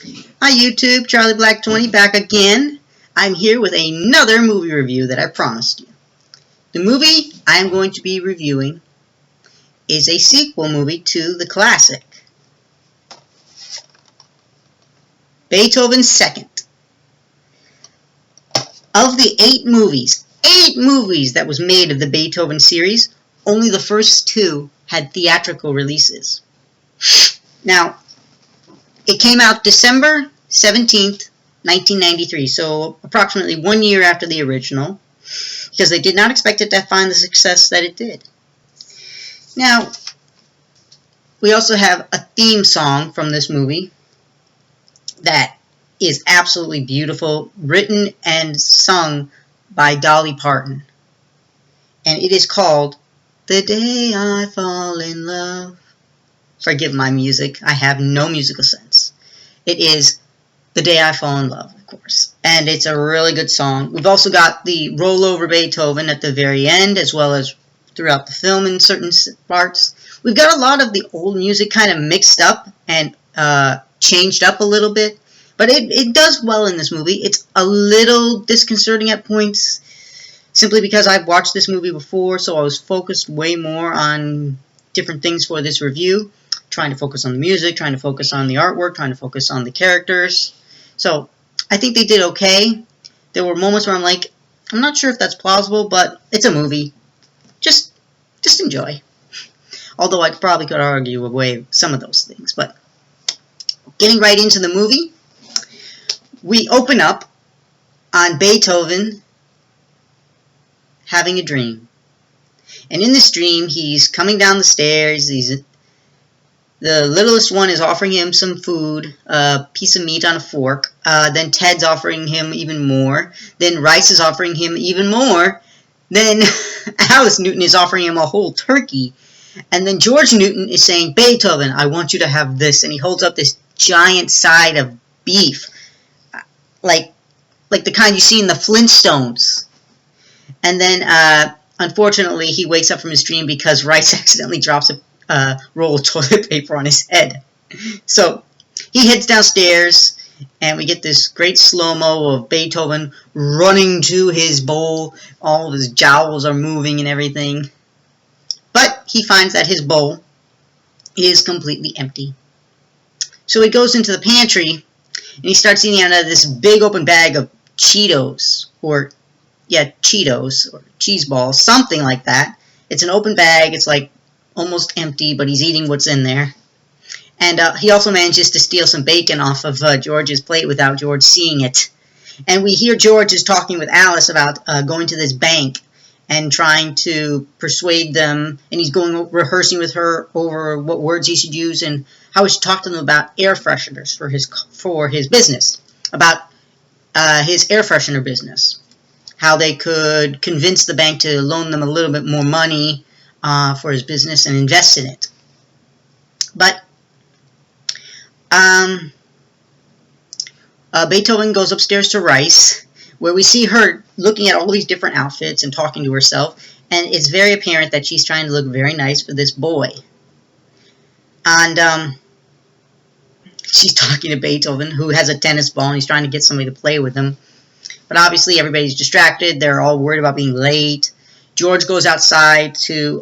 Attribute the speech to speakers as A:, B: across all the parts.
A: Hi YouTube, Charlie Black 20 back again. I'm here with another movie review that I promised you. The movie I'm going to be reviewing is a sequel movie to the classic, Beethoven's Second. Of the eight movies that was made of the Beethoven series, only the first two had theatrical releases. Now, it came out December 17th, 1993, so approximately 1 year after the original, because they did not expect it to find the success that it did. Now, we also have a theme song from this movie that is absolutely beautiful, written and sung by Dolly Parton. And it is called The Day I Fall in Love. Forgive my music, I have no musical sense. It is The Day I Fall in Love, of course. And it's a really good song. We've also got the rollover Beethoven at the very end, as well as throughout the film in certain parts. We've got a lot of the old music kind of mixed up and changed up a little bit. But it does well in this movie. It's a little disconcerting at points, simply because I've watched this movie before, so I was focused way more on different things for this review. Trying to focus on the music, trying to focus on the artwork, trying to focus on the characters. So, I think they did okay. There were moments where I'm like, I'm not sure if that's plausible, but it's a movie. Just enjoy. Although I probably could argue away some of those things. But, getting right into the movie, we open up on Beethoven having a dream. And in this dream, he's coming down the stairs. The littlest one is offering him some food, a piece of meat on a fork. Then Ted's offering him even more. Then Rice is offering him even more. Then Alice Newton is offering him a whole turkey. And then George Newton is saying, Beethoven, I want you to have this. And he holds up this giant side of beef. Like the kind you see in the Flintstones. And then, unfortunately, he wakes up from his dream because Rice accidentally drops a roll of toilet paper on his head. So, he heads downstairs, and we get this great slow-mo of Beethoven running to his bowl. All of his jowls are moving and everything. But he finds that his bowl is completely empty. So he goes into the pantry, and he starts eating out of this big open bag of Cheetos, or cheese balls, something like that. It's an open bag, it's like almost empty, but he's eating what's in there. And he also manages to steal some bacon off of George's plate without George seeing it. And we hear George is talking with Alice about going to this bank and trying to persuade them, and he's rehearsing with her over what words he should use and how he should talk to them about air fresheners for his business, about his air freshener business, how they could convince the bank to loan them a little bit more money for his business and invest in it. But Beethoven goes upstairs to Rice, where we see her looking at all these different outfits and talking to herself, and it's very apparent that she's trying to look very nice for this boy. And she's talking to Beethoven, who has a tennis ball, and he's trying to get somebody to play with him. But obviously everybody's distracted. They're all worried about being late. George goes outside to,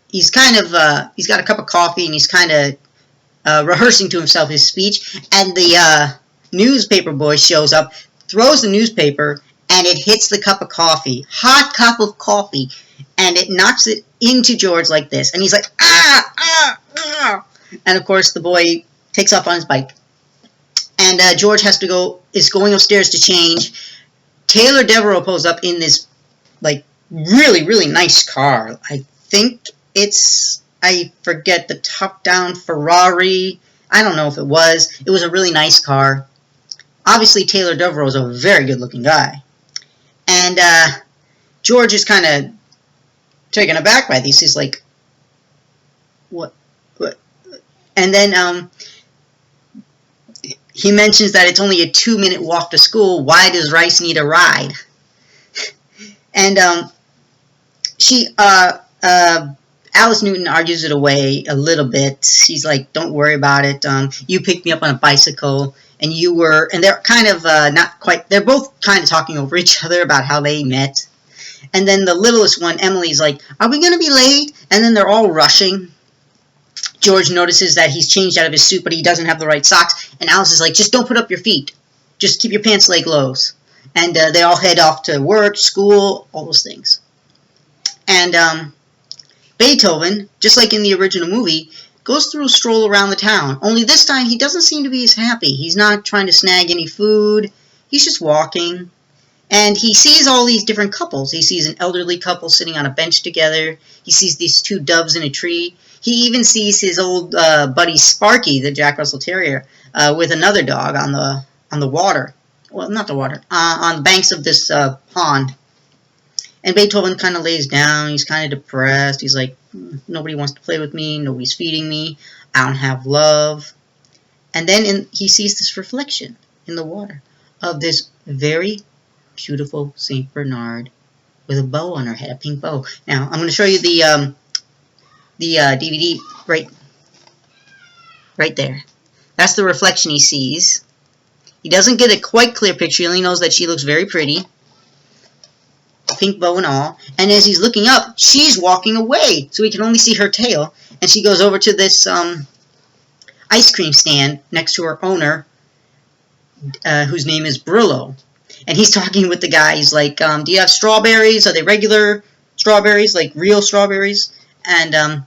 A: he's got a cup of coffee, and he's kind of rehearsing to himself his speech. And the newspaper boy shows up, throws the newspaper, and it hits the cup of coffee. Hot cup of coffee. And it knocks it into George like this. And he's like, ah, ah, ah. And of course the boy takes off on his bike. And George is going upstairs to change. Taylor Devereaux pulls up in this, like, really, really nice car. I think I forget, the top-down Ferrari. I don't know if it was. It was a really nice car. Obviously, Taylor Devereaux is a very good-looking guy. And George is kind of taken aback by these. He's like, what? And then he mentions that it's only a 2-minute walk to school. Why does Rice need a ride? And Alice Newton argues it away a little bit. She's like, don't worry about it. You picked me up on a bicycle, and you were, and they're kind of not quite, they're both kind of talking over each other about how they met. And then the littlest one, Emily's like, are we going to be late? And then they're all rushing. George notices that he's changed out of his suit, but he doesn't have the right socks. And Alice is like, just don't put up your feet. Just keep your pants leg lows. And they all head off to work, school, all those things. And Beethoven, just like in the original movie, goes through a stroll around the town. Only this time, he doesn't seem to be as happy. He's not trying to snag any food. He's just walking. And he sees all these different couples. He sees an elderly couple sitting on a bench together. He sees these two doves in a tree. He even sees his old buddy Sparky, the Jack Russell Terrier, with another dog on the water. Well, not the water. On the banks of this pond. And Beethoven kind of lays down. He's kind of depressed. He's like, nobody wants to play with me. Nobody's feeding me. I don't have love. And then he sees this reflection in the water of this very beautiful St. Bernard with a bow on her head, a pink bow. Now, I'm going to show you the DVD right there. That's the reflection he sees. He doesn't get a quite clear picture. He only knows that she looks very pretty. Pink bow and all. And as he's looking up, she's walking away. So he can only see her tail. And she goes over to this ice cream stand next to her owner, whose name is Brillo. And he's talking with the guy. He's like, do you have strawberries? Are they regular strawberries, like real strawberries? And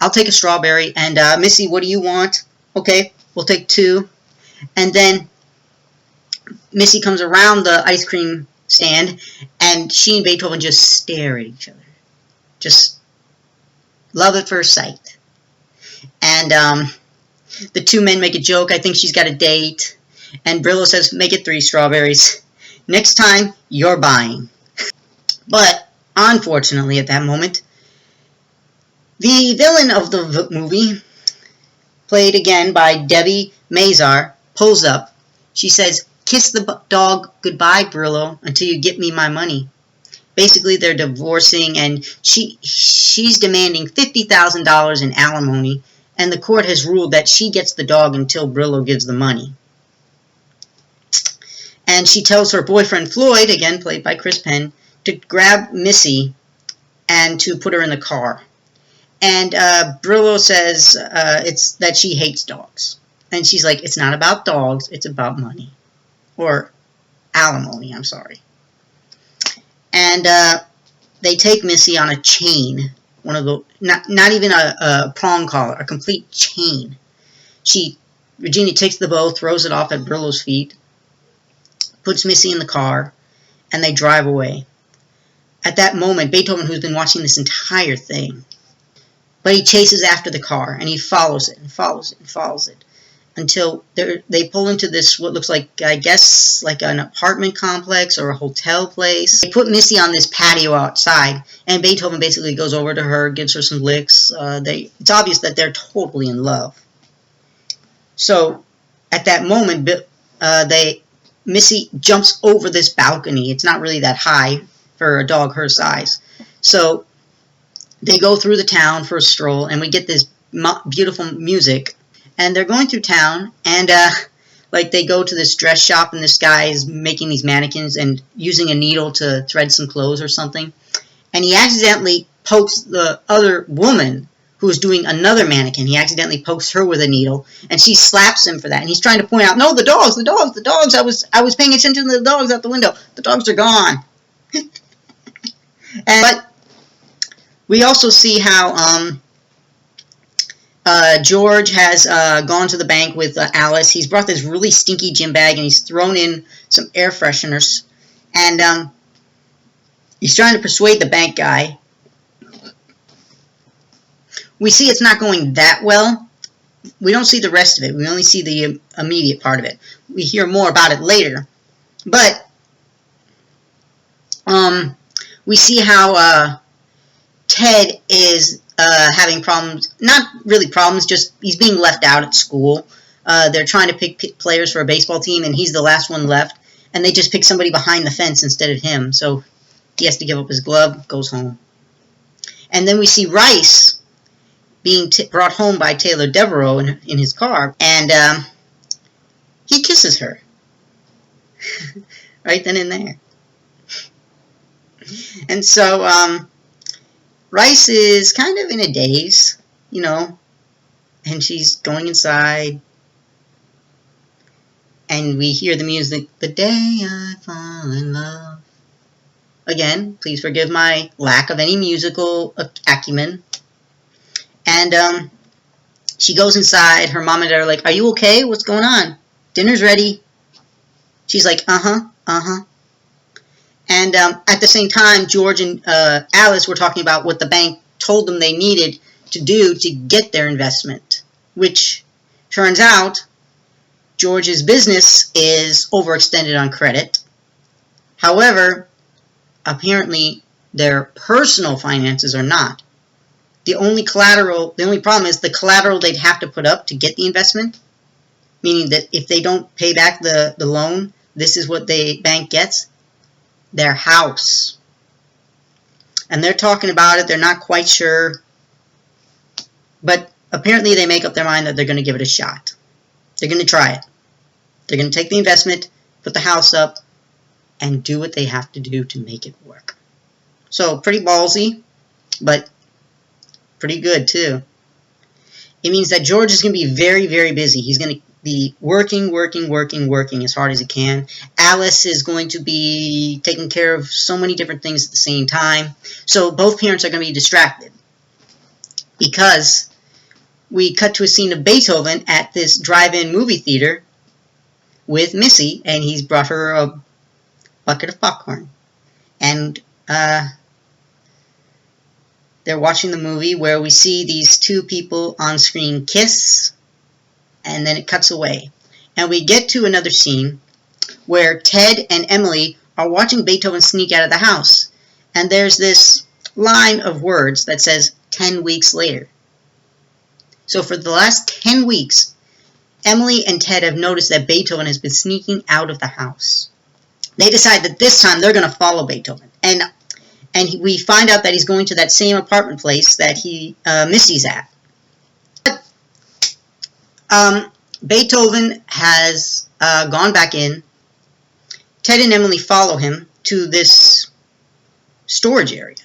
A: I'll take a strawberry. And Missy, what do you want? Okay, we'll take 2. And then Missy comes around the ice cream stand, and she and Beethoven just stare at each other. Just love at first sight. And the two men make a joke. I think she's got a date. And Brillo says, make it 3 strawberries. Next time, you're buying. But, unfortunately, at that moment, the villain of the movie, played again by Debbie Mazar, pulls up. She says, kiss the dog goodbye, Brillo, until you get me my money. Basically, they're divorcing, and she's demanding $50,000 in alimony, and the court has ruled that she gets the dog until Brillo gives the money. And she tells her boyfriend, Floyd, again played by Chris Penn, to grab Missy and to put her in the car. And Brillo says it's that she hates dogs. And she's like, it's not about dogs, it's about money. Or alimony, I'm sorry. And they take Missy on a chain. One of the, not even a prong collar, a complete chain. Virginia takes the bow, throws it off at Brillo's feet, puts Missy in the car, and they drive away. At that moment, Beethoven, who's been watching this entire thing, but he chases after the car, and he follows it, and follows it, and follows it, until they pull into this, what looks like, I guess, like an apartment complex or a hotel place. They put Missy on this patio outside, and Beethoven basically goes over to her, gives her some licks. It's obvious that they're totally in love. So, at that moment, Missy jumps over this balcony. It's not really that high for a dog her size. So they go through the town for a stroll, and we get this beautiful music. And they're going through town, and they go to this dress shop, and this guy is making these mannequins and using a needle to thread some clothes or something. And he accidentally pokes the other woman who's doing another mannequin. He accidentally pokes her with a needle, and she slaps him for that. And he's trying to point out, no, the dogs. I was paying attention to the dogs out the window. The dogs are gone. But we also see how George has gone to the bank with Alice. He's brought this really stinky gym bag, and he's thrown in some air fresheners. And he's trying to persuade the bank guy. We see it's not going that well. We don't see the rest of it. We only see the immediate part of it. We hear more about it later. But we see how Ted is having problems. Not really problems, just he's being left out at school. They're trying to pick players for a baseball team, and he's the last one left. And they just pick somebody behind the fence instead of him. So he has to give up his glove, goes home. And then we see Rice, being brought home by Taylor Devereaux in his car, and he kisses her right then and there. And so Rice is kind of in a daze, and she's going inside, and we hear the music, "The Day I Fall in Love." Again, please forgive my lack of any musical acumen. And she goes inside. Her mom and dad are like, "Are you okay? What's going on? Dinner's ready." She's like, uh-huh. And at the same time, George and Alice were talking about what the bank told them they needed to do to get their investment, which turns out George's business is overextended on credit. However, apparently their personal finances are not. The only problem is the collateral they'd have to put up to get the investment, meaning that if they don't pay back the loan, this is what the bank gets: their house. And they're talking about it. They're not quite sure. But apparently they make up their mind that they're going to give it a shot. They're going to try it. They're going to take the investment, put the house up, and do what they have to do to make it work. So pretty ballsy, but pretty good too. It means that George is going to be very, very busy. He's going to be working as hard as he can. Alice is going to be taking care of so many different things at the same time. So both parents are going to be distracted, because we cut to a scene of Beethoven at this drive-in movie theater with Missy, and he's brought her a bucket of popcorn. And they're watching the movie where we see these two people on screen kiss, and then it cuts away. And we get to another scene where Ted and Emily are watching Beethoven sneak out of the house. And there's this line of words that says 10 weeks later. So for the last 10 weeks, Emily and Ted have noticed that Beethoven has been sneaking out of the house. They decide that this time they're going to follow Beethoven. And we find out that he's going to that same apartment place that Missy's at. Beethoven has gone back in. Ted and Emily follow him to this storage area.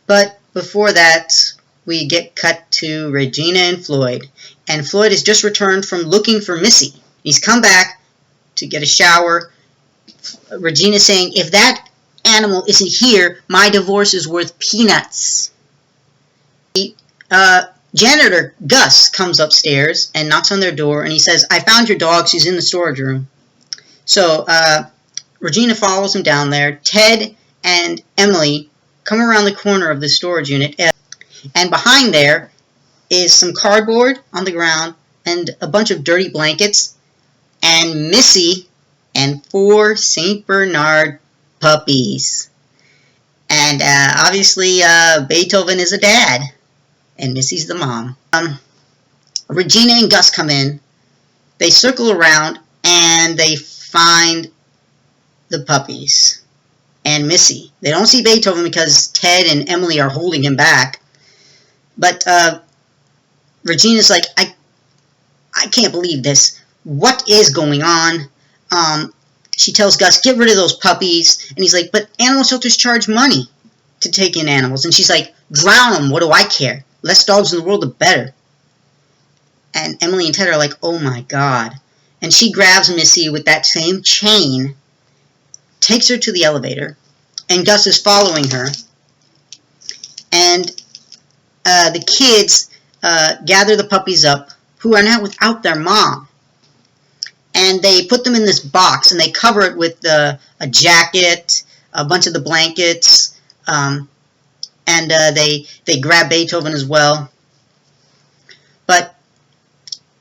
A: But before that, we get cut to Regina and Floyd. And Floyd has just returned from looking for Missy. He's come back to get a shower. Regina's saying, "If that animal isn't here, my divorce is worth peanuts." Janitor Gus comes upstairs and knocks on their door, and he says, "I found your dog. She's in the storage room." So Regina follows him down there. Ted and Emily come around the corner of the storage unit, and behind there is some cardboard on the ground and a bunch of dirty blankets and Missy and 4 St. Bernard puppies. And obviously Beethoven is a dad, and Missy's the mom. Regina and Gus come in. They circle around, and they find the puppies and Missy. They don't see Beethoven because Ted and Emily are holding him back. But Regina's like, I can't believe this. What is going on? She tells Gus, "Get rid of those puppies." And he's like, "But animal shelters charge money to take in animals." And she's like, "Drown them. What do I care? Less dogs in the world, the better." And Emily and Ted are like, "Oh my God." And she grabs Missy with that same chain, takes her to the elevator, and Gus is following her. And the kids gather the puppies up, who are now without their mom. And they put them in this box, and they cover it with a jacket, a bunch of the blankets, and they grab Beethoven as well. But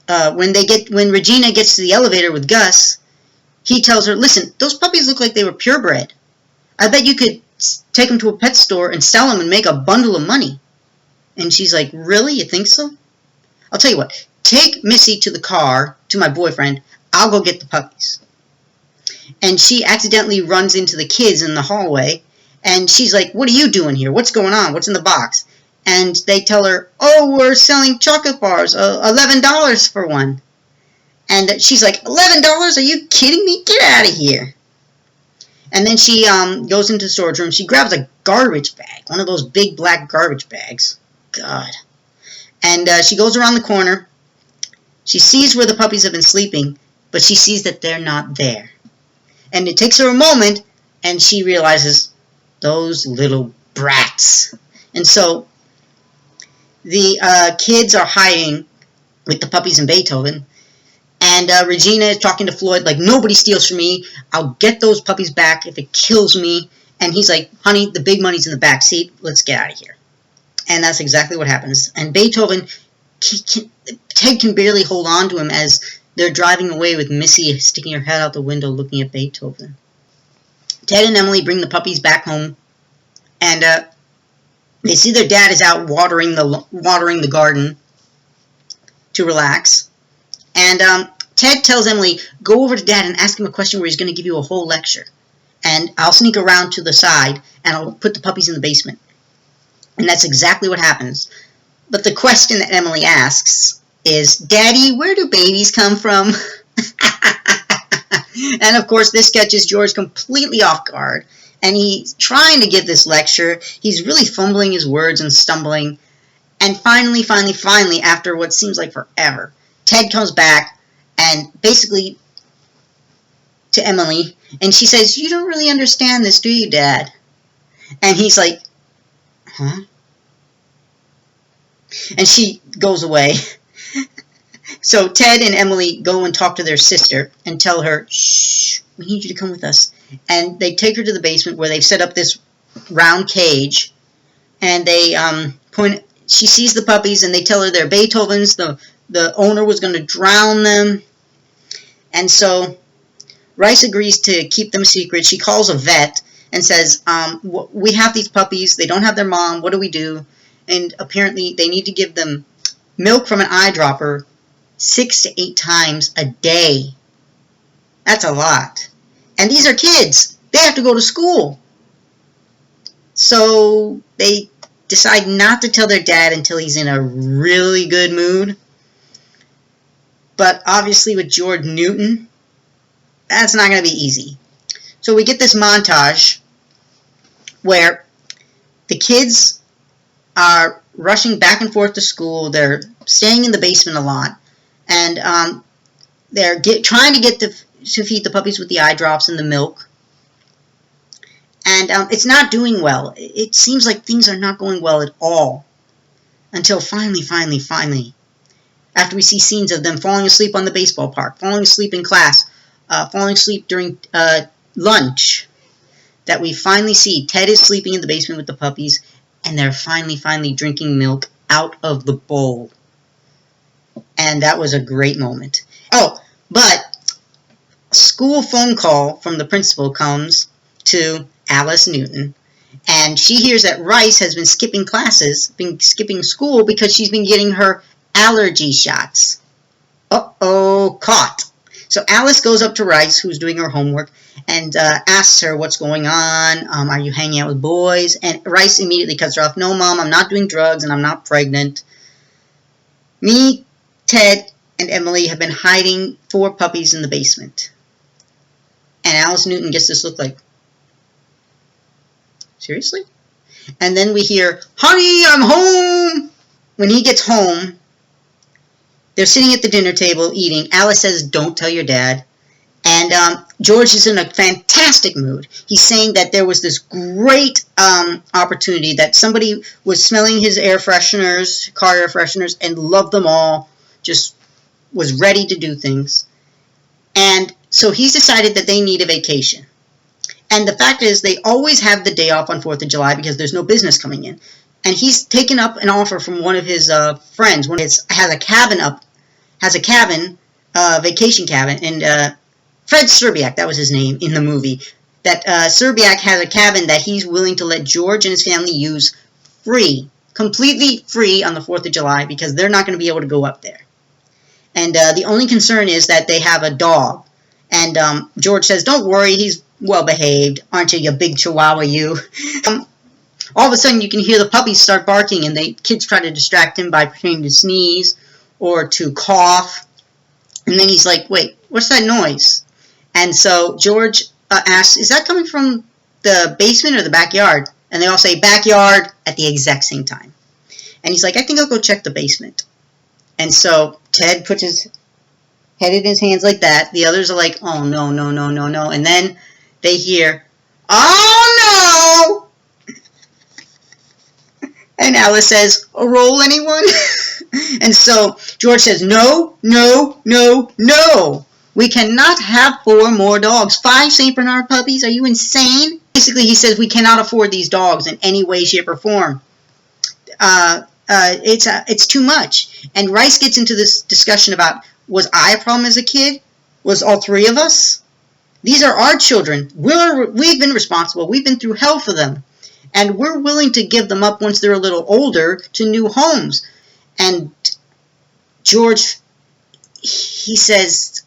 A: when Regina gets to the elevator with Gus, he tells her, "Listen, those puppies look like they were purebred. I bet you could take them to a pet store and sell them and make a bundle of money." And she's like, "Really? You think so? I'll tell you what. Take Missy to the car, to my boyfriend. I'll go get the puppies." And she accidentally runs into the kids in the hallway, and she's like, "What are you doing here? What's going on? What's in the box?" And they tell her, oh, we're selling chocolate bars, $11 for one. And she's like, $11? Are you kidding me? Get out of here. And then she goes into the storage room. She grabs a garbage bag, one of those big black garbage bags. God. And she goes around the corner. She sees where the puppies have been sleeping, but she sees that they're not there. And it takes her a moment, and she realizes, those little brats. And so the kids are hiding with the puppies and Beethoven. And Regina is talking to Floyd like, nobody steals from me. I'll get those puppies back if it kills me. And he's like, honey, the big money's in the back seat. Let's get out of here. And that's exactly what happens. And Beethoven, Ted can barely hold on to him as they're driving away with Missy sticking her head out the window looking at Beethoven. Ted and Emily bring the puppies back home. And they see their dad is out watering the garden to relax. And Ted tells Emily, go over to Dad and ask him a question where he's going to give you a whole lecture. And I'll sneak around to the side, and I'll put the puppies in the basement. And that's exactly what happens. But the question that Emily asks is, Daddy, where do babies come from? And, of course, this catches George completely off guard. And he's trying to give this lecture. He's really fumbling his words and stumbling. And finally, after what seems like forever, Ted comes back and basically to Emily, and she says, you don't really understand this, do you, Dad? And he's like, huh? And she goes away. So Ted and Emily go and talk to their sister and tell her, shh, we need you to come with us. And they take her to the basement where they've set up this round cage, and they she sees the puppies, and they tell her they're Beethoven's. The owner was going to drown them. And so Rice agrees to keep them secret. She calls a vet and says, we have these puppies. They don't have their mom. What do we do? And apparently they need to give them milk from an eyedropper 6 to 8 times a day. That's a lot. And these are kids. They have to go to school. So they decide not to tell their dad until he's in a really good mood. But obviously with George Newton, that's not going to be easy. So we get this montage where the kids are rushing back and forth to school. They're staying in the basement a lot. And they're trying to get to feed the puppies with the eye drops and the milk. And it's not doing well. It seems like things are not going well at all. Until finally, after we see scenes of them falling asleep on the baseball park, falling asleep in class, falling asleep during lunch, that we finally see Ted is sleeping in the basement with the puppies, and they're finally drinking milk out of the bowl. And that was a great moment. Oh, but a school phone call from the principal comes to Alice Newton, and she hears that Rice has been skipping classes, been skipping school because she's been getting her allergy shots. Uh-oh, caught. So Alice goes up to Rice, who's doing her homework, and asks her what's going on. Are you hanging out with boys? And Rice immediately cuts her off. No, Mom, I'm not doing drugs, and I'm not pregnant. Me, Ted, and Emily have been hiding 4 puppies in the basement. And Alice Newton gets this look like, seriously? And then we hear, honey, I'm home! When he gets home, they're sitting at the dinner table eating. Alice says, don't tell your dad. And George is in a fantastic mood. He's saying that there was this great opportunity, that somebody was smelling his air fresheners, car air fresheners, and loved them all, just was ready to do things. And so he's decided that they need a vacation. And the fact is, they always have the day off on 4th of July because there's no business coming in. And he's taken up an offer from one of his friends. Has a cabin, vacation cabin, and Fred Serbiak, that was his name in the movie. That Serbiak has a cabin that he's willing to let George and his family use free, completely free on the 4th of July because they're not going to be able to go up there. And the only concern is that they have a dog. And George says, don't worry, he's well behaved, aren't you, you big chihuahua, you? all of a sudden you can hear the puppies start barking, and the kids try to distract him by pretending to sneeze or to cough. And then he's like, wait, what's that noise? And so George asks, is that coming from the basement or the backyard? And they all say backyard at the exact same time. And he's like, I think I'll go check the basement. And so Ted puts his head in his hands like that. The others are like, oh, no, no, no, no, no. And then they hear, oh, no! And Alice says, a roll, anyone? And so George says, no, no, no, no. We cannot have 4 more dogs. 5 St. Bernard puppies? Are you insane? Basically, he says we cannot afford these dogs in any way, shape, or form. It's too much. And Rice gets into this discussion about, was I a problem as a kid? Was all 3 of us? These are our children. We've been responsible. We've been through hell for them. And we're willing to give them up once they're a little older to new homes. And George, he says,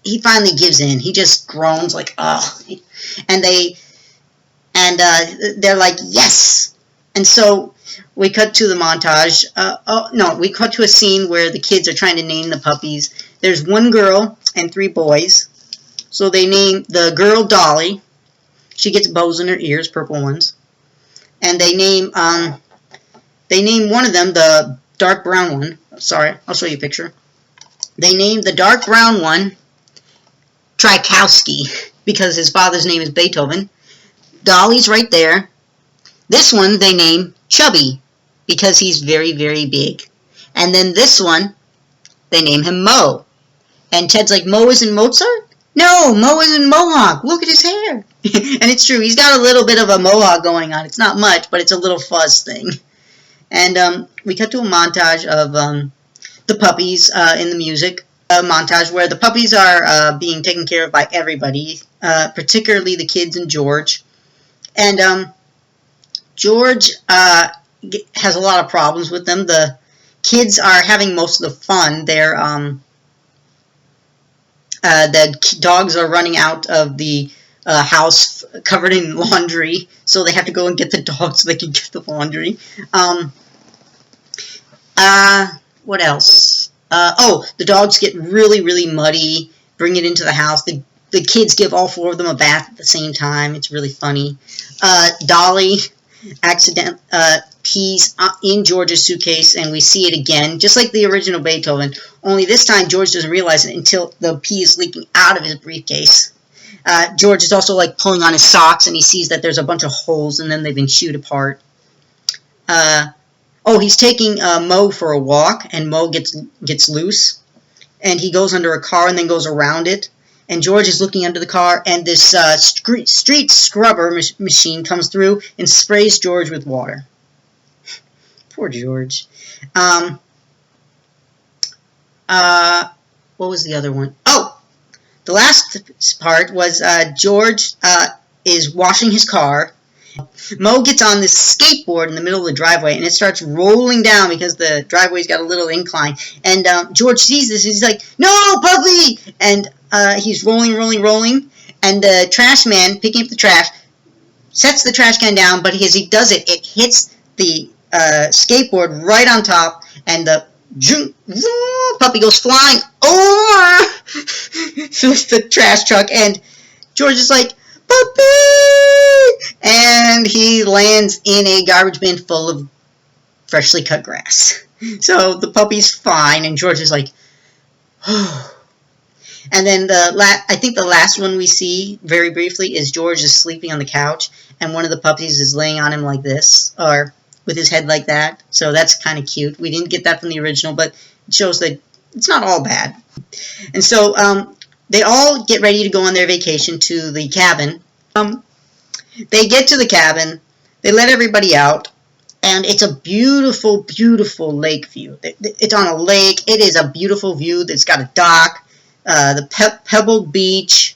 A: he finally gives in. He just groans like, oh. And they're like, yes. And so we cut to the montage. We cut to a scene where the kids are trying to name the puppies. There's 1 girl and 3 boys. So they name the girl Dolly. She gets bows in her ears, purple ones. And they name one of them, the dark brown one. Sorry, I'll show you a picture. They named the dark brown one Tchaikovsky because his father's name is Beethoven. Dolly's right there. This one they name Chubby because he's very, very big. And then this one, they name him Mo. And Ted's like, Mo isn't Mozart? No, Mo isn't Mohawk. Look at his hair. And it's true. He's got a little bit of a mohawk going on. It's not much, but it's a little fuzz thing. And we cut to a montage of the puppies in the music. A montage where the puppies are being taken care of by everybody, particularly the kids and George. And George has a lot of problems with them. The kids are having most of the fun. The dogs are running out of the house covered in laundry, so they have to go and get the dogs so they can get the laundry. What else? The dogs get really, really muddy, bring it into the house. The kids give all 4 of them a bath at the same time. It's really funny. Dolly pees in George's suitcase, and we see it again, just like the original Beethoven, only this time George doesn't realize it until the pee is leaking out of his briefcase. George is also like pulling on his socks, and he sees that there's a bunch of holes, and then they've been chewed apart. He's taking Mo for a walk, and Mo gets loose, and he goes under a car and then goes around it. And George is looking under the car, and this street scrubber machine comes through and sprays George with water. Poor George. What was the other one? Oh, the last part was George is washing his car. Mo gets on this skateboard in the middle of the driveway, and it starts rolling down because the driveway's got a little incline. And George sees this, and he's like, no, puppy! And he's rolling, and the trash man, picking up the trash, sets the trash can down, but as he does it, it hits the skateboard right on top, and the puppy goes flying over the trash truck, and George is like, puppy! And he lands in a garbage bin full of freshly cut grass. So the puppy's fine, and George is like, oh. And then I think the last one we see, very briefly, is George is sleeping on the couch, and one of the puppies is laying on him like this, or with his head like that. So that's kind of cute. We didn't get that from the original, but it shows that it's not all bad. And so they all get ready to go on their vacation to the cabin. They get to the cabin, they let everybody out, and it's a beautiful, beautiful lake view. It's on a lake. It is a beautiful view. It's got a dock, the pebbled beach,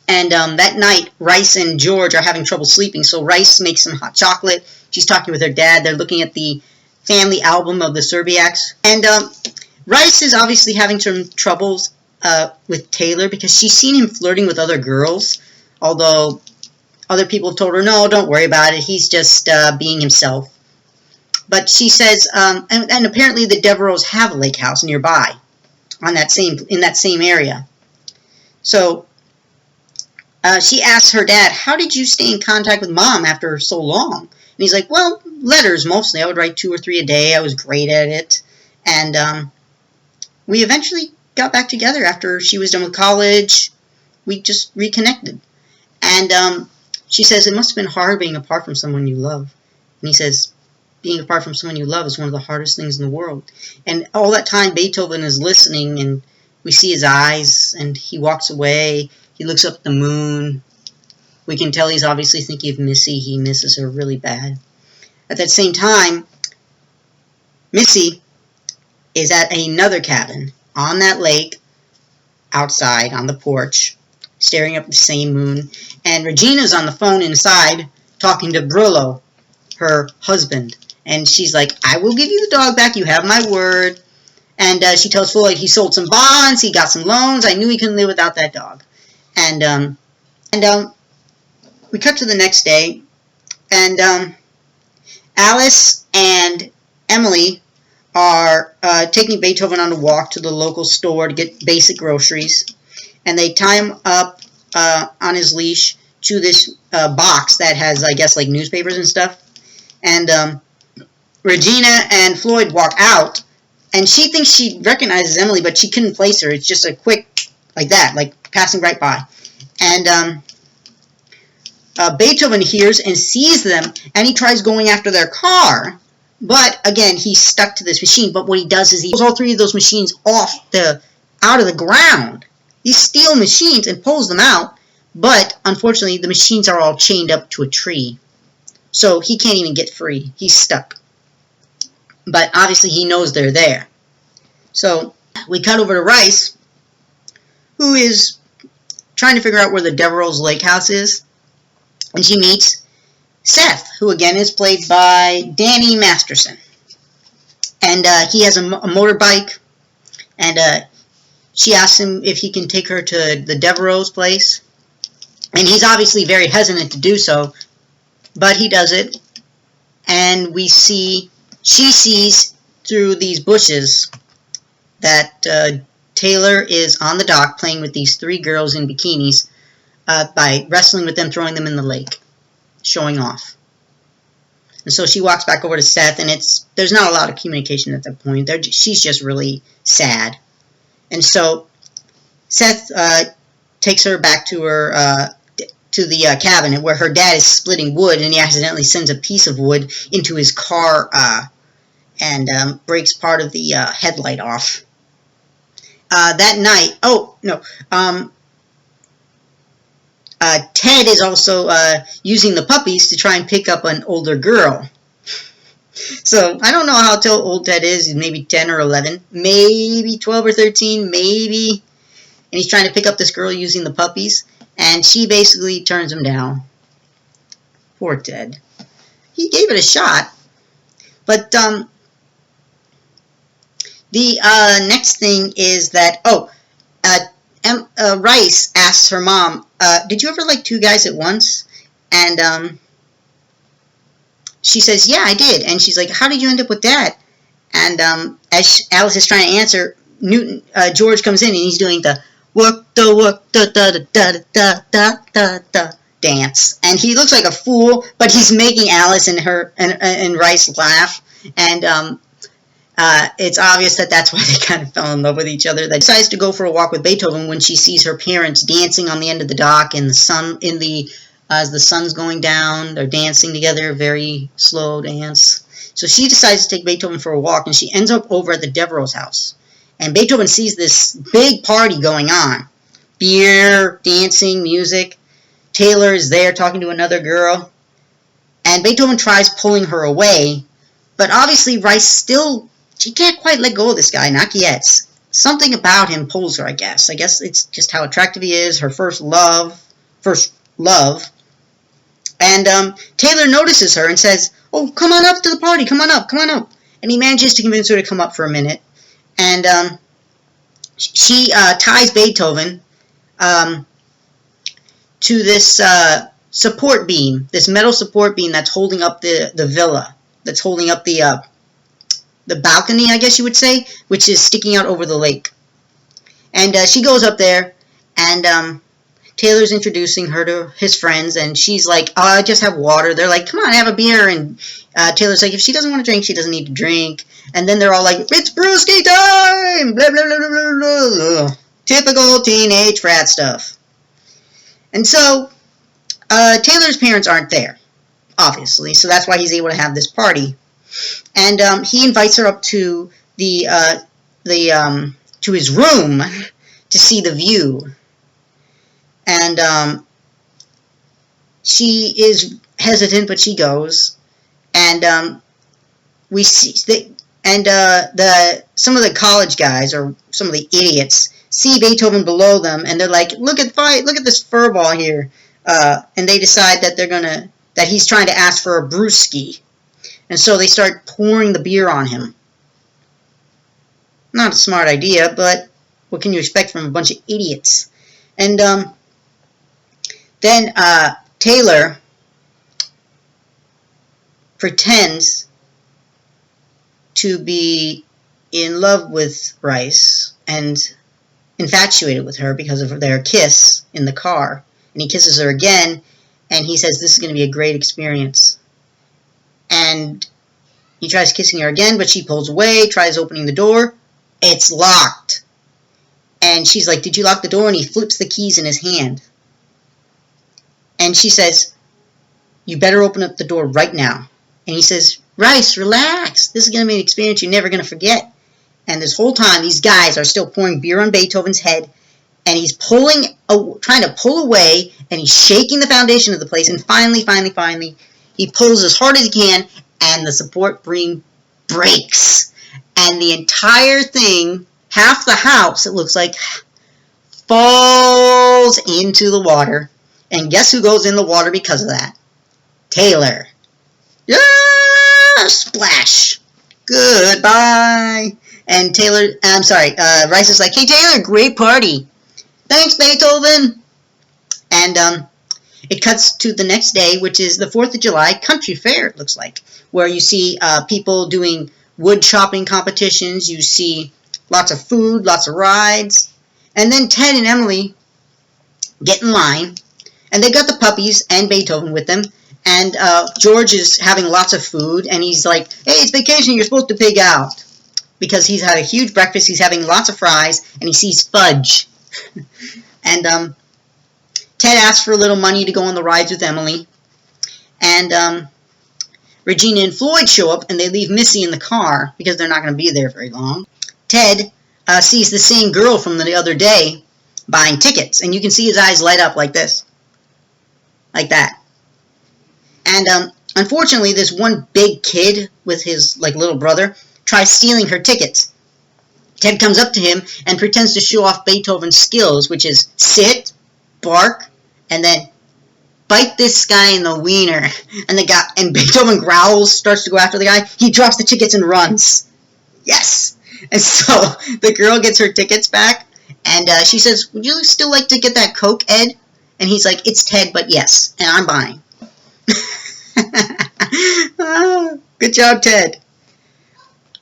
A: and that night, Rice and George are having trouble sleeping, so Rice makes some hot chocolate. She's talking with her dad. They're looking at the family album of the Serbiaks, and Rice is obviously having some troubles with Taylor because she's seen him flirting with other girls, although Other people have told her, no, don't worry about it. He's just being himself. But she says, and apparently the Devereaux have a lake house nearby in that same area. So she asks her dad, how did you stay in contact with Mom after so long? And he's like, well, letters mostly. I would write 2 or 3 a day. I was great at it. And we eventually got back together after she was done with college. We just reconnected. And she says, it must have been hard being apart from someone you love. And he says, being apart from someone you love is one of the hardest things in the world. And all that time, Beethoven is listening, and we see his eyes, and he walks away. He looks up at the moon. We can tell he's obviously thinking of Missy. He misses her really bad. At that same time, Missy is at another cabin on that lake, outside on the porch, staring up at the same moon. And Regina's on the phone inside talking to Brullo, her husband. And she's like, I will give you the dog back. You have my word. And she tells Floyd he sold some bonds. He got some loans. I knew he couldn't live without that dog. And we cut to the next day. And Alice and Emily are taking Beethoven on a walk to the local store to get basic groceries. And they tie him up on his leash to this box that has, I guess, like newspapers and stuff. And Regina and Floyd walk out, and she thinks she recognizes Emily, but she couldn't place her. It's just a quick, like that, like passing right by. And Beethoven hears and sees them, and he tries going after their car. But, again, he's stuck to this machine. But what he does is he pulls all 3 of those machines out of the ground. These steel machines, and pulls them out. But, unfortunately, the machines are all chained up to a tree. So he can't even get free. He's stuck. But obviously he knows they're there. So we cut over to Rice, who is trying to figure out where the Devereaux Lake House is. And she meets Seth, who again is played by Danny Masterson. And he has a motorbike. And she asks him if he can take her to the Devereaux place. And he's obviously very hesitant to do so. But he does it. And she sees through these bushes that Taylor is on the dock playing with these 3 girls in bikinis by wrestling with them, throwing them in the lake, showing off. And so she walks back over to Seth, and there's not a lot of communication at that point. She's just really sad. And so Seth takes her back to her to the cabin where her dad is splitting wood, and he accidentally sends a piece of wood into his car and breaks part of the headlight off. That night, Ted is also using the puppies to try and pick up an older girl. So I don't know how old Ted is, maybe 10 or 11, maybe 12 or 13, maybe. And he's trying to pick up this girl using the puppies, and she basically turns him down. Poor Ted. He gave it a shot. But the next thing is that, Rice asks her mom, did you ever like 2 guys at once? And she says, yeah, I did. And she's like, how did you end up with that? And as Alice is trying to answer, George comes in and he's doing the work, da dance. And he looks like a fool, but he's making Alice and Rice laugh. And it's obvious that that's why they kind of fell in love with each other. They decides to go for a walk with Beethoven when she sees her parents dancing on the end of the dock and as the sun's going down. They're dancing together, very slow dance. So she decides to take Beethoven for a walk, and she ends up over at the Devereaux house. And Beethoven sees this big party going on. Beer, dancing, music. Taylor is there talking to another girl. And Beethoven tries pulling her away, but obviously Rice she can't quite let go of this guy, not yet. Something about him pulls her, I guess. I guess it's just how attractive he is, her first love. And Taylor notices her and says, oh, come on up to the party, come on up. And he manages to convince her to come up for a minute. And she ties Beethoven to this support beam, this metal support beam that's holding up the villa, that's holding up the balcony, I guess you would say, which is sticking out over the lake. And she goes up there, and Taylor's introducing her to his friends, and she's like, oh, I just have water. They're like, come on, have a beer. And Taylor's like, if she doesn't want to drink, she doesn't need to drink. And then they're all like, it's brewski time! Blah, blah, blah, blah, blah, blah. Typical teenage frat stuff. And so, Taylor's parents aren't there, obviously, so that's why he's able to have this party. And he invites her up to to his room to see the view. And she is hesitant, but she goes. And we see some of the college guys, or some of the idiots, see Beethoven below them, and they're like, look at this furball here. And they decide that he's trying to ask for a brewski. And so they start pouring the beer on him. Not a smart idea, but what can you expect from a bunch of idiots? And then Taylor pretends to be in love with Rice and infatuated with her because of their kiss in the car. And he kisses her again, and he says, this is going to be a great experience. And he tries kissing her again, but she pulls away, tries opening the door. It's locked. And she's like, did you lock the door? And he flips the keys in his hand. And she says, you better open up the door right now. And he says, Rice, relax. This is going to be an experience you're never going to forget. And this whole time, these guys are still pouring beer on Beethoven's head. And he's trying to pull away, and he's shaking the foundation of the place. And finally, he pulls as hard as he can, and the support beam breaks. And the entire thing, half the house, it looks like, falls into the water. And guess who goes in the water because of that? Taylor. Yeah! Splash! Goodbye! And Rice is like, hey Taylor, great party. Thanks, Beethoven! And it cuts to the next day, which is the 4th of July country fair, it looks like, where you see people doing wood chopping competitions, you see lots of food, lots of rides, and then Ted and Emily get in line, and they got the puppies and Beethoven with them, and George is having lots of food, and he's like, hey, it's vacation, you're supposed to pig out, because he's had a huge breakfast, he's having lots of fries, and he sees fudge. And Ted asks for a little money to go on the rides with Emily. And Regina and Floyd show up, and they leave Missy in the car because they're not going to be there very long. Ted sees the same girl from the other day buying tickets, and you can see his eyes light up like this. Like that. And unfortunately, this one big kid with his little brother tries stealing her tickets. Ted comes up to him and pretends to show off Beethoven's skills, which is sit, bark, and then bite this guy in the wiener. And Beethoven growls, starts to go after the guy. He drops the tickets and runs. Yes! And so the girl gets her tickets back, and she says, would you still like to get that Coke, Ed? And he's like, it's Ted, but yes, and I'm buying. Good job, Ted.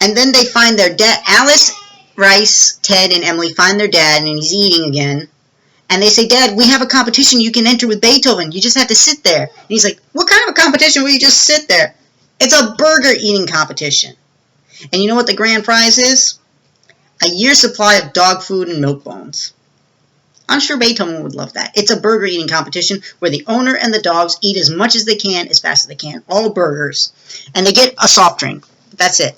A: And then they find their dad. Alice, Rice, Ted, and Emily find their dad, and he's eating again. And they say, Dad, we have a competition you can enter with Beethoven. You just have to sit there. And he's like, what kind of a competition where you just sit there? It's a burger eating competition. And you know what the grand prize is? A year's supply of dog food and milk bones. I'm sure Beethoven would love that. It's a burger eating competition where the owner and the dogs eat as much as they can, as fast as they can. All burgers. And they get a soft drink. That's it.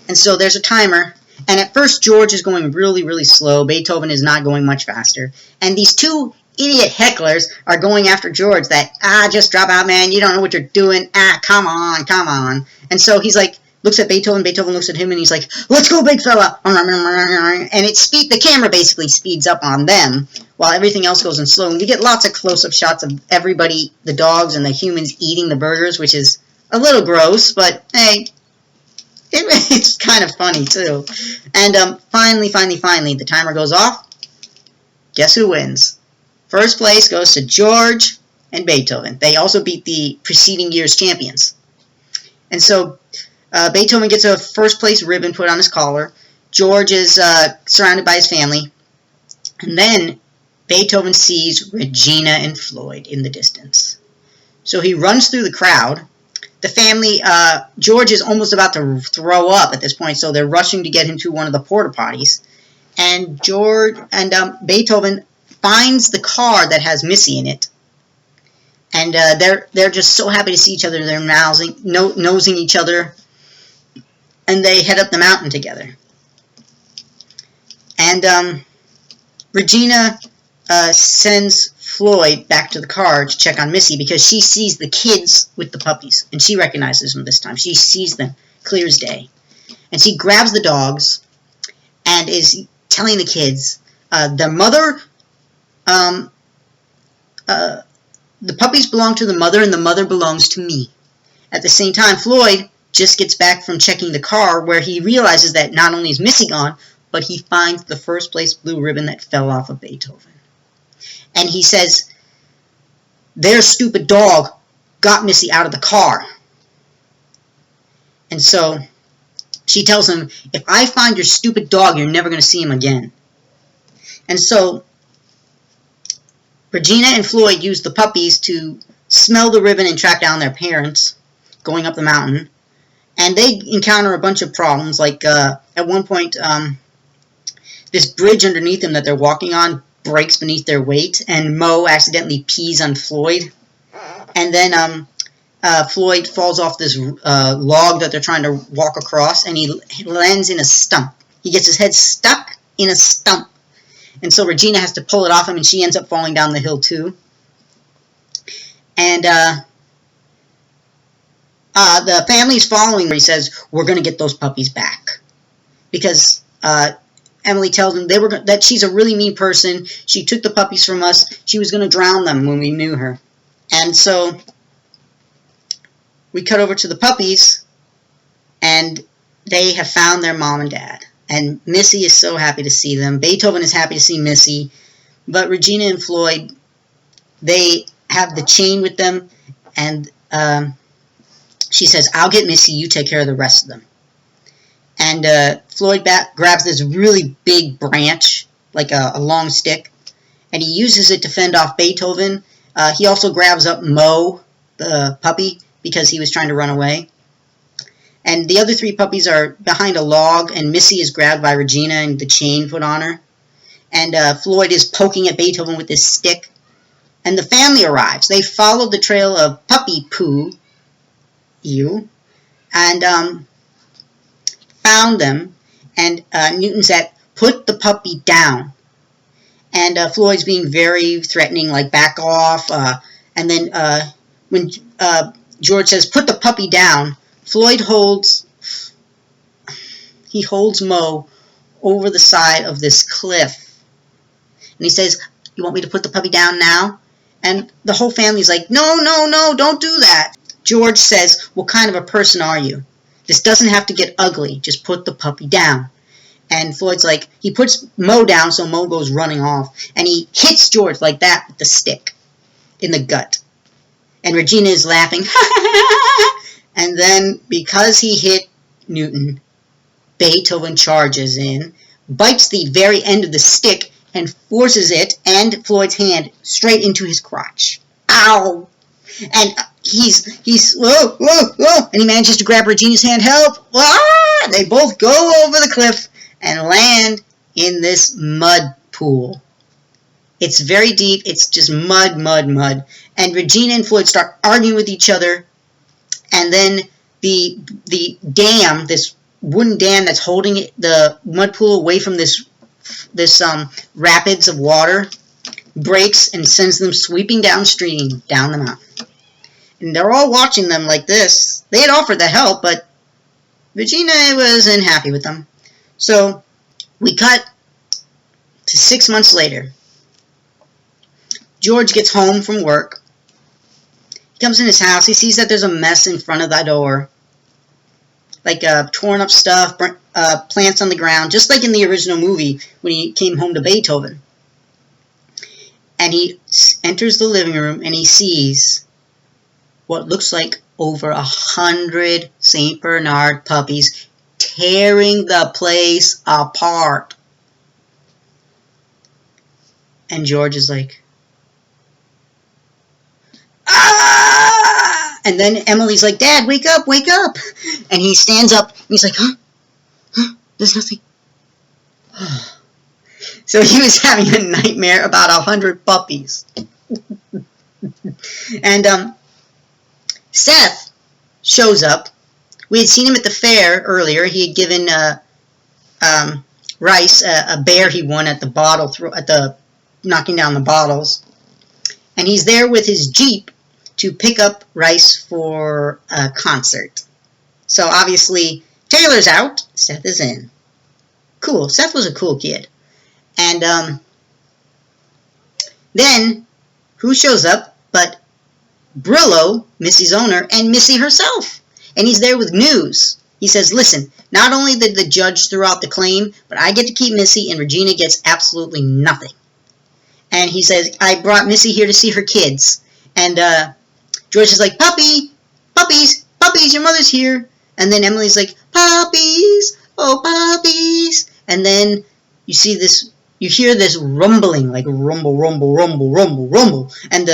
A: And so there's a timer. And at first, George is going really, really slow. Beethoven is not going much faster. And these two idiot hecklers are going after George that, just drop out, man. You don't know what you're doing. Come on. And so he's like, looks at Beethoven. Beethoven looks at him, and he's like, let's go, big fella. And the camera basically speeds up on them while everything else goes in slow. And we get lots of close-up shots of everybody, the dogs and the humans, eating the burgers, which is a little gross, but hey, it's kind of funny, too. And finally, the timer goes off. Guess who wins? First place goes to George and Beethoven. They also beat the preceding year's champions. And so Beethoven gets a first-place ribbon put on his collar. George is surrounded by his family. And then Beethoven sees Regina and Floyd in the distance. So he runs through the crowd. The family, George is almost about to throw up at this point, so they're rushing to get him to one of the porta potties. And Beethoven finds the car that has Missy in it. And they're just so happy to see each other. They're nosing each other. And they head up the mountain together. And Regina sends Floyd back to the car to check on Missy because she sees the kids with the puppies. And she recognizes them this time. She sees them clear as day. And she grabs the dogs and is telling the kids, the puppies belong to the mother and the mother belongs to me. At the same time, Floyd just gets back from checking the car where he realizes that not only is Missy gone, but he finds the first place blue ribbon that fell off of Beethoven. And he says, their stupid dog got Missy out of the car. And so she tells him, if I find your stupid dog, you're never going to see him again. And so Regina and Floyd use the puppies to smell the ribbon and track down their parents going up the mountain. And they encounter a bunch of problems, like at one point, this bridge underneath them that they're walking on breaks beneath their weight, and Mo accidentally pees on Floyd. And then Floyd falls off this log that they're trying to walk across, and he lands in a stump. He gets his head stuck in a stump. And so Regina has to pull it off him, and she ends up falling down the hill too. And the family's following where he says, we're going to get those puppies back. Because Emily tells him that she's a really mean person. She took the puppies from us. She was going to drown them when we knew her. And so we cut over to the puppies, and they have found their mom and dad. And Missy is so happy to see them. Beethoven is happy to see Missy. But Regina and Floyd, they have the chain with them. And she says, I'll get Missy, you take care of the rest of them. And Floyd grabs this really big branch, like a long stick, and he uses it to fend off Beethoven. He also grabs up Mo, the puppy, because he was trying to run away. And the other three puppies are behind a log, and Missy is grabbed by Regina and the chain put on her. And Floyd is poking at Beethoven with his stick. And the family arrives. They followed the trail of puppy poo, and found them. And Newton said, put the puppy down. And Floyd's being very threatening, like back off. And then when George says, put the puppy down, Floyd holds Mo over the side of this cliff. And he says, you want me to put the puppy down now? And the whole family's like, no, no, no, don't do that. George says, what kind of a person are you? This doesn't have to get ugly. Just put the puppy down. And Floyd's like, he puts Mo down, so Mo goes running off. And he hits George like that with the stick in the gut. And Regina is laughing. And then, because he hit Newton, Beethoven charges in, bites the very end of the stick, and forces it and Floyd's hand straight into his crotch. Ow! And he's whoa, whoa, whoa! And he manages to grab Regina's hand. Help! Ah! They both go over the cliff and land in this mud pool. It's very deep. It's just mud, mud, mud. And Regina and Floyd start arguing with each other. And then the dam, this wooden dam that's holding the mud pool away from this rapids of water, breaks and sends them sweeping downstream down the mountain. And they're all watching them like this. They had offered the help, but Regina wasn't happy with them. So we cut to 6 months later. George gets home from work. He comes in his house. He sees that there's a mess in front of the door. Like torn up stuff, plants on the ground, just like in the original movie when he came home to Beethoven. and he enters the living room and he sees what looks like over 100 St. Bernard puppies tearing the place apart. And George is like, ah! And then Emily's like, Dad, wake up, wake up. And he stands up and he's like, huh? There's nothing. So he was having a nightmare about 100 puppies. And Seth shows up. We had seen him at the fair earlier. He had given Rice a bear he won at the knocking down the bottles. And he's there with his Jeep to pick up Rice for a concert. So obviously Taylor's out, Seth is in. Cool. Seth was a cool kid. And then who shows up but Brillo, Missy's owner, and Missy herself. And he's there with news. He says, listen, not only did the judge throw out the claim, but I get to keep Missy and Regina gets absolutely nothing. And he says, I brought Missy here to see her kids. And George is like, puppies, puppies, your mother's here. And then Emily's like, puppies, oh puppies. And then you hear this rumbling, like rumble, rumble, rumble, rumble, rumble. And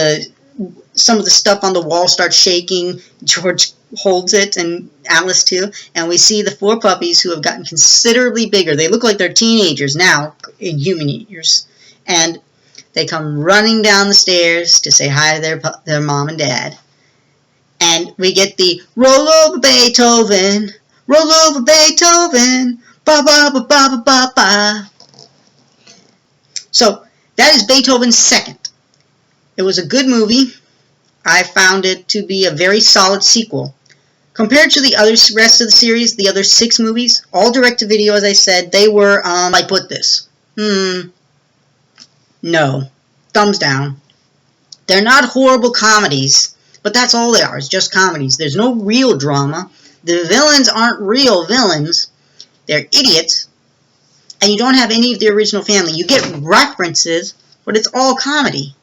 A: some of the stuff on the wall starts shaking. George holds it, and Alice too. And we see the 4 puppies who have gotten considerably bigger. They look like they're teenagers now in human years. And they come running down the stairs to say hi to their mom and dad. And we get the roll over Beethoven, ba ba ba ba ba ba ba. So that is Beethoven's second. It was a good movie. I found it to be a very solid sequel. Compared to the rest of the series, the other 6 movies, all direct-to-video, as I said, they were, I put this. No. Thumbs down. They're not horrible comedies, but that's all they are. It's just comedies. There's no real drama. The villains aren't real villains. They're idiots. And you don't have any of the original family. You get references, but it's all comedy.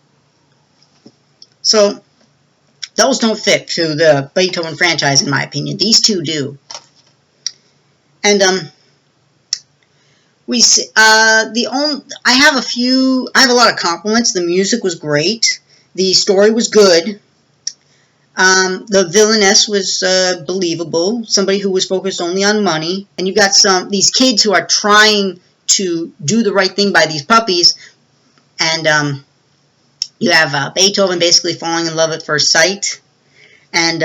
A: So those don't fit to the Beethoven franchise, in my opinion. These 2 do. And we see, I have a lot of compliments. The music was great. The story was good. The villainess was believable. Somebody who was focused only on money. And you got these kids who are trying to do the right thing by these puppies. And you have Beethoven basically falling in love at first sight. And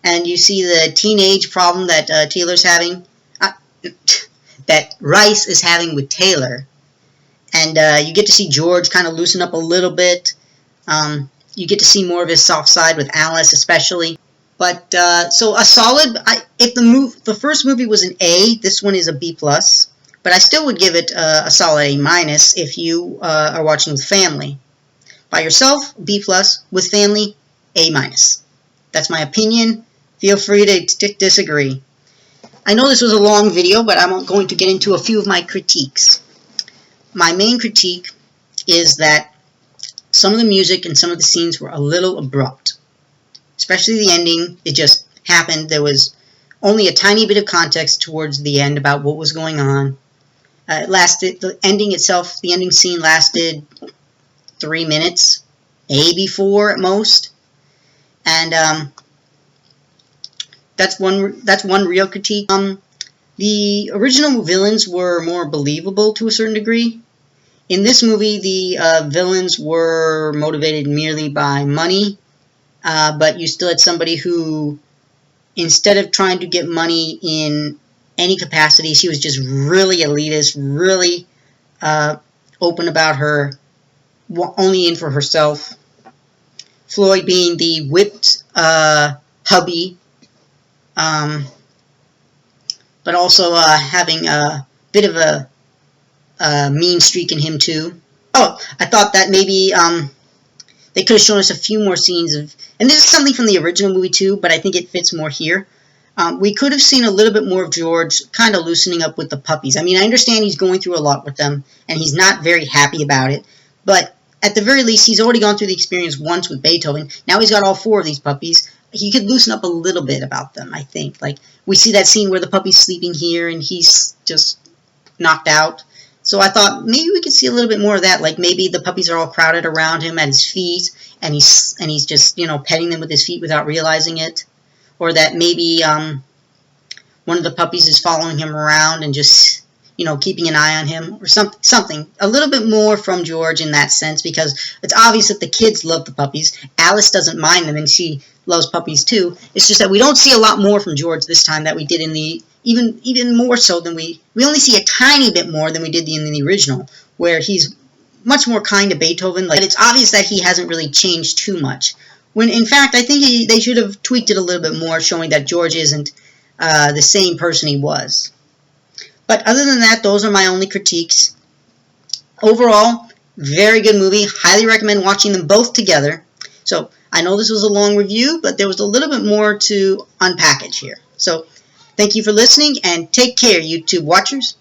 A: and you see the teenage problem that Taylor's having, that Rice is having with Taylor. And you get to see George kind of loosen up a little bit. You get to see more of his soft side with Alice especially. But, so a solid, if the first movie was an A, this one is a B+. But I still would give it a solid A- if you are watching with family. By yourself, B+. With family, A-. That's my opinion. Feel free to disagree. I know this was a long video, but I'm going to get into a few of my critiques. My main critique is that some of the music and some of the scenes were a little abrupt. Especially the ending. It just happened. There was only a tiny bit of context towards the end about what was going on. The ending scene lasted 3 minutes, maybe 4 at most. And that's one real critique. The original villains were more believable to a certain degree. In this movie, the villains were motivated merely by money, but you still had somebody who, instead of trying to get money in any capacity, she was just really elitist, really open about her, only in for herself. Floyd being the whipped hubby, but also having a bit of a mean streak in him too. Oh, I thought that maybe they could have shown us a few more scenes of, and this is something from the original movie too, but I think it fits more here, We could have seen a little bit more of George kind of loosening up with the puppies. I mean, I understand he's going through a lot with them, and he's not very happy about it, but at the very least, he's already gone through the experience once with Beethoven. Now he's got all 4 of these puppies. He could loosen up a little bit about them, I think. Like, we see that scene where the puppy's sleeping here, and he's just knocked out. So I thought maybe we could see a little bit more of that. Like, maybe the puppies are all crowded around him at his feet, and he's just, petting them with his feet without realizing it. Or that maybe one of the puppies is following him around and just, keeping an eye on him, or something. A little bit more from George in that sense, because it's obvious that the kids love the puppies. Alice doesn't mind them, and she loves puppies too. It's just that we don't see a lot more from George this time that we did in the, even more so than we only see a tiny bit more than we did in the original, where he's much more kind to Beethoven. Like, it's obvious that he hasn't really changed too much. When, in fact, I think they should have tweaked it a little bit more, showing that George isn't the same person he was. But other than that, those are my only critiques. Overall, very good movie. Highly recommend watching them both together. So, I know this was a long review, but there was a little bit more to unpackage here. So, thank you for listening, and take care, YouTube watchers.